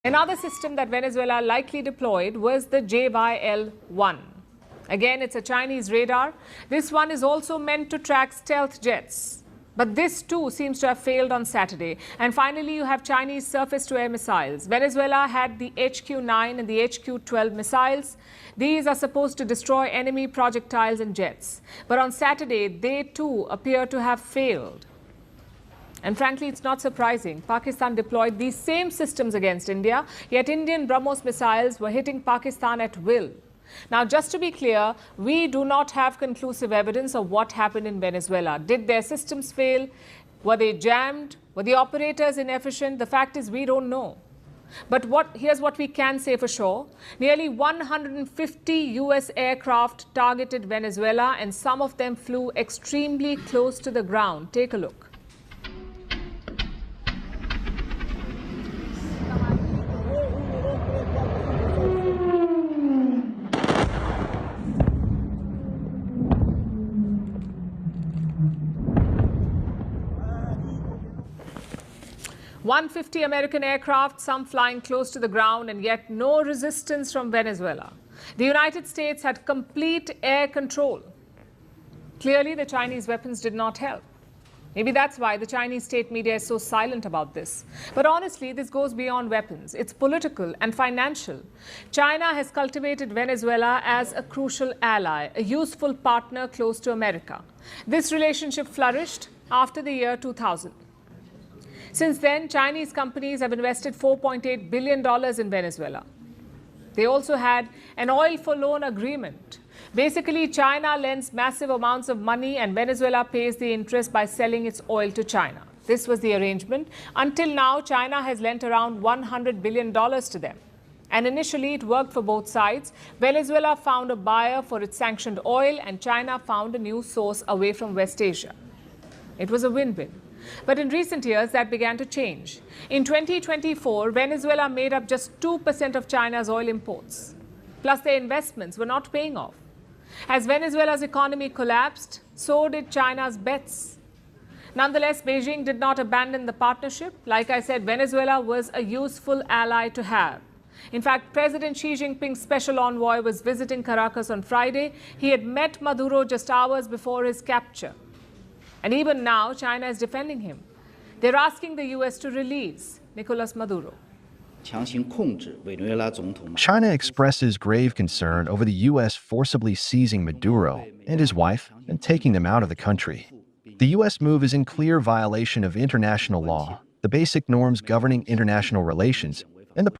Another system that Venezuela likely deployed was the JYL-1. Again, it's a Chinese radar. This one is also meant to track stealth jets. But this too seems to have failed on Saturday. And finally, you have Chinese surface-to-air missiles. Venezuela had the HQ-9 and the HQ-12 missiles. These are supposed to destroy enemy projectiles and jets. But on Saturday, they too appear to have failed. And frankly, it's not surprising. Pakistan deployed these same systems against India, yet Indian BrahMos missiles were hitting Pakistan at will. Now, just to be clear, we do not have conclusive evidence of what happened in Venezuela. Did their systems fail? Were they jammed? Were the operators inefficient? The fact is, we don't know. But here's what we can say for sure. Nearly 150 US aircraft targeted Venezuela, and some of them flew extremely close to the ground. Take a look. $150 American aircraft, some flying close to the ground, and yet no resistance from Venezuela. The United States had complete air control. Clearly, the Chinese weapons did not help. Maybe that's why the Chinese state media is so silent about this. But honestly, this goes beyond weapons. It's political and financial. China has cultivated Venezuela as a crucial ally, a useful partner close to America. This relationship flourished after the year 2000. Since then, Chinese companies have invested $4.8 billion in Venezuela. They also had an oil-for-loan agreement. Basically, China lends massive amounts of money and Venezuela pays the interest by selling its oil to China. This was the arrangement. Until now, China has lent around $100 billion to them. And initially, it worked for both sides. Venezuela found a buyer for its sanctioned oil and China found a new source away from West Asia. It was a win-win. But in recent years, that began to change. In 2024, Venezuela made up just 2% of China's oil imports. Plus, their investments were not paying off. As Venezuela's economy collapsed, so did China's bets. Nonetheless, Beijing did not abandon the partnership. Like I said, Venezuela was a useful ally to have. In fact, President Xi Jinping's special envoy was visiting Caracas on Friday. He had met Maduro just hours before his capture. And even now, China is defending him. They're asking the US to release Nicolas Maduro. China expresses grave concern over the U.S. forcibly seizing Maduro and his wife and taking them out of the country. The U.S. move is in clear violation of international law, the basic norms governing international relations,